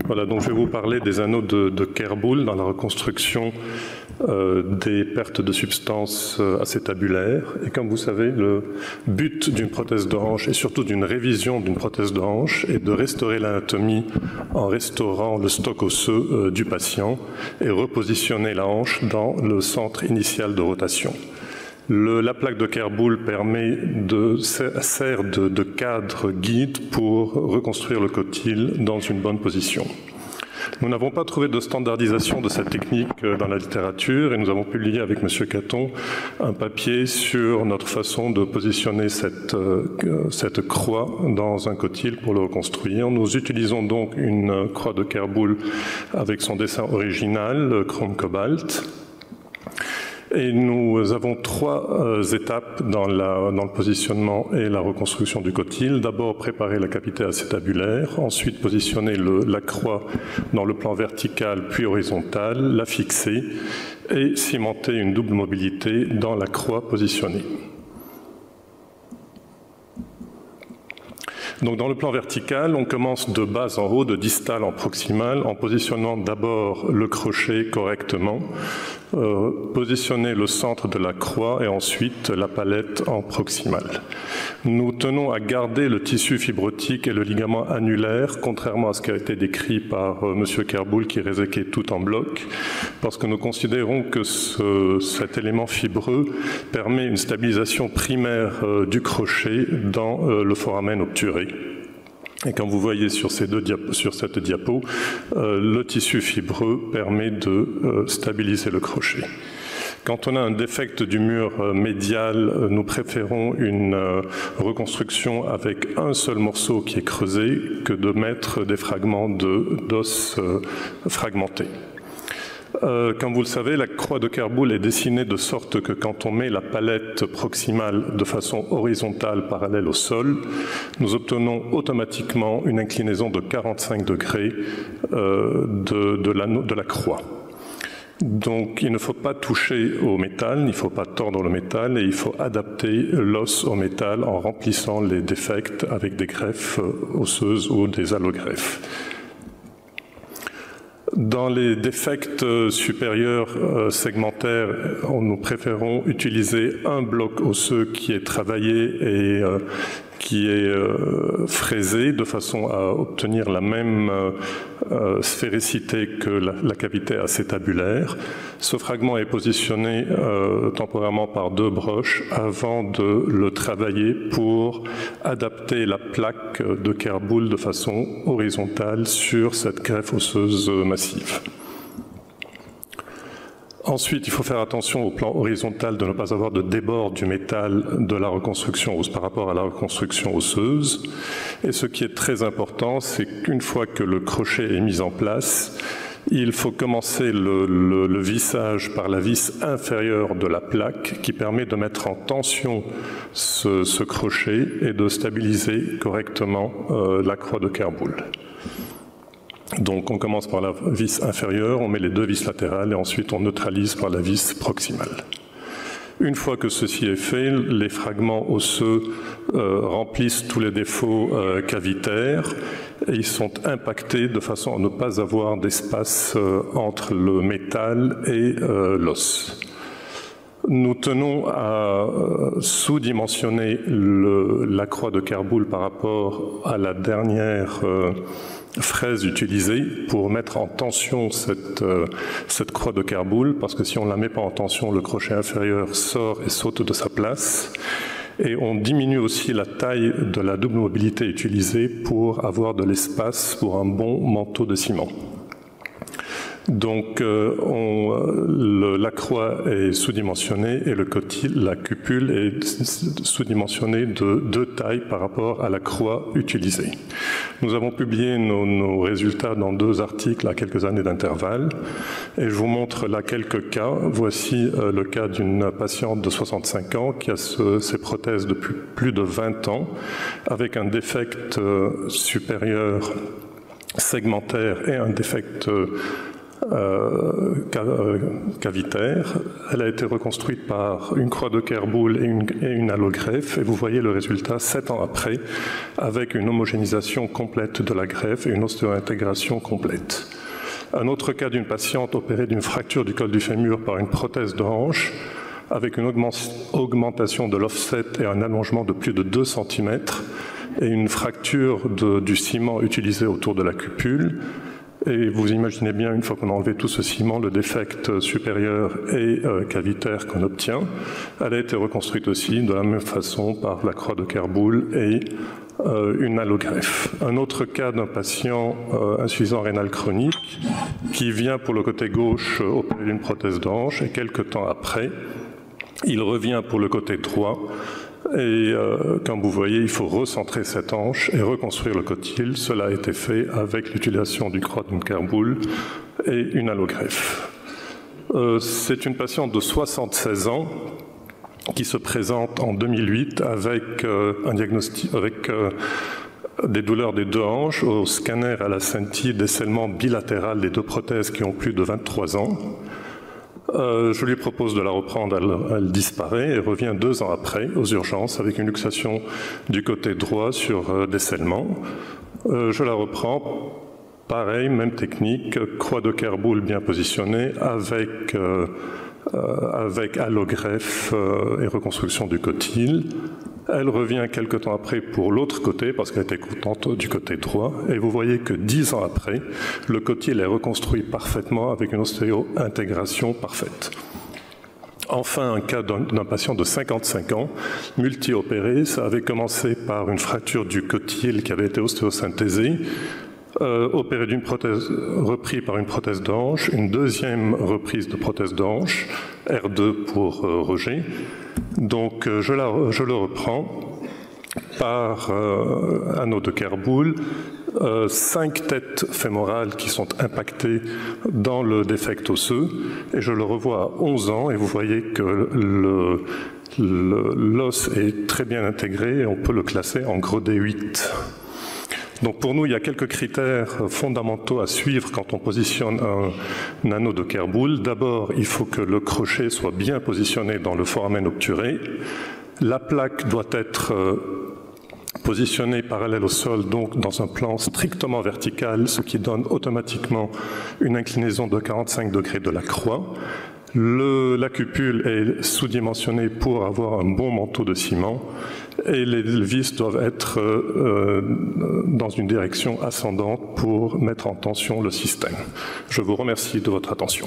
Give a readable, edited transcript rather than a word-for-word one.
Voilà, donc je vais vous parler des anneaux de Kerboul dans la reconstruction des pertes de substances acétabulaires. Et comme vous savez, le but d'une prothèse de hanche et surtout d'une révision d'une prothèse de hanche est de restaurer l'anatomie en restaurant le stock osseux du patient et repositionner la hanche dans le centre initial de rotation. La plaque de Kerboul sert de cadre guide pour reconstruire le cotyle dans une bonne position. Nous n'avons pas trouvé de standardisation de cette technique dans la littérature et nous avons publié avec M. Caton un papier sur notre façon de positionner cette croix dans un cotyle pour le reconstruire. Nous utilisons donc une croix de Kerboul avec son dessin original, chrome cobalt. Et nous avons trois étapes dans le positionnement et la reconstruction du cotyle. D'abord, préparer la cavité acétabulaire, ensuite positionner la croix dans le plan vertical puis horizontal, la fixer et cimenter une double mobilité dans la croix positionnée. Donc dans le plan vertical, on commence de bas en haut, de distal en proximal, en positionnant d'abord le crochet correctement, positionner le centre de la croix et ensuite la palette en proximal. Nous tenons à garder le tissu fibrotique et le ligament annulaire, contrairement à ce qui a été décrit par M. Kerboul qui réséquait tout en bloc, parce que nous considérons que cet élément fibreux permet une stabilisation primaire du crochet dans le foramen obturé. Et comme vous voyez sur cette diapo, le tissu fibreux permet de stabiliser le crochet. Quand on a un défect du mur médial, nous préférons une reconstruction avec un seul morceau qui est creusé que de mettre des fragments d'os fragmentés. Comme vous le savez, la croix de Kerboul est dessinée de sorte que quand on met la palette proximale de façon horizontale parallèle au sol, nous obtenons automatiquement une inclinaison de 45 degrés de la croix. Donc il ne faut pas toucher au métal, il ne faut pas tordre le métal et il faut adapter l'os au métal en remplissant les défects avec des greffes osseuses ou des allogreffes. Dans les défects supérieurs segmentaires, nous préférons utiliser un bloc osseux qui est travaillé et qui est fraisé de façon à obtenir la même sphéricité que la cavité acétabulaire. Ce fragment est positionné temporairement par deux broches avant de le travailler pour adapter la plaque de Kerboul de façon horizontale sur cette greffe osseuse massive. Ensuite, il faut faire attention au plan horizontal de ne pas avoir de débord du métal de la reconstruction par rapport à la reconstruction osseuse. Et ce qui est très important, c'est qu'une fois que le crochet est mis en place, il faut commencer le vissage par la vis inférieure de la plaque qui permet de mettre en tension ce crochet et de stabiliser correctement la croix de Kerboul. Donc on commence par la vis inférieure, on met les deux vis latérales et ensuite on neutralise par la vis proximale. Une fois que ceci est fait, les fragments osseux remplissent tous les défauts cavitaires et ils sont impactés de façon à ne pas avoir d'espace entre le métal et l'os. Nous tenons à sous-dimensionner la croix de Kerboul par rapport à la dernière fraise utilisée pour mettre en tension cette croix de Kerboul, parce que si on ne la met pas en tension, le crochet inférieur sort et saute de sa place. Et on diminue aussi la taille de la double mobilité utilisée pour avoir de l'espace pour un bon manteau de ciment. Donc la croix est sous-dimensionnée et la cupule est sous-dimensionnée de 2 tailles par rapport à la croix utilisée. Nous avons publié nos résultats dans 2 articles à quelques années d'intervalle et je vous montre là quelques cas. Voici le cas d'une patiente de 65 ans qui a ses prothèses depuis plus de 20 ans avec un défect supérieur segmentaire et un défect cavitaire. Elle a été reconstruite par une croix de Kerboul et une allogreffe, et vous voyez le résultat 7 ans après, avec une homogénéisation complète de la greffe et une ostéo-intégration complète. Un autre cas d'une patiente opérée d'une fracture du col du fémur par une prothèse de hanche, avec une augmentation de l'offset et un allongement de plus de 2 cm, et une fracture du ciment utilisé autour de la cupule. Et vous imaginez bien, une fois qu'on a enlevé tout ce ciment, le défect supérieur et cavitaire qu'on obtient. Elle a été reconstruite aussi de la même façon par la croix de Kerboul et une allogreffe. Un autre cas d'un patient insuffisant rénal chronique qui vient pour le côté gauche opérer d'une prothèse de hanche, et quelques temps après, il revient pour le côté droit. Et comme vous voyez, il faut recentrer cette hanche et reconstruire le cotyle. Cela a été fait avec l'utilisation du croix de Kerboul et une allogreffe. C'est une patiente de 76 ans qui se présente en 2008 avec un diagnostic, avec des douleurs des deux hanches. Au scanner, elle a senti décèlement bilatéral des deux prothèses qui ont plus de 23 ans. Je lui propose de la reprendre, elle disparaît et revient 2 ans après aux urgences avec une luxation du côté droit sur décèlement. Je la reprends, pareil, même technique, croix de Kerboul bien positionnée avec allogreffe et reconstruction du cotyle. Elle revient quelque temps après pour l'autre côté, parce qu'elle était contente du côté droit. Et vous voyez que 10 ans après, le cotyle est reconstruit parfaitement avec une ostéo-intégration parfaite. Enfin, un cas d'un patient de 55 ans, multi-opéré. Ça avait commencé par une fracture du cotyle qui avait été ostéosynthésée, opéré d'une prothèse, repris par une prothèse de hanche, une deuxième reprise de prothèse de hanche, R2 pour Roger. Donc je le reprends par anneau de Kerboul, 5 têtes fémorales qui sont impactées dans le défect osseux, et je le revois à 11 ans, et vous voyez que l'os est très bien intégré, et on peut le classer en gros D8. Donc pour nous, il y a quelques critères fondamentaux à suivre quand on positionne un anneau de Kerboul. D'abord, il faut que le crochet soit bien positionné dans le foramen obturé. La plaque doit être positionnée parallèle au sol, donc dans un plan strictement vertical, ce qui donne automatiquement une inclinaison de 45 degrés de la croix. La cupule est sous-dimensionnée pour avoir un bon manteau de ciment, et les vis doivent être dans une direction ascendante pour mettre en tension le système. Je vous remercie de votre attention.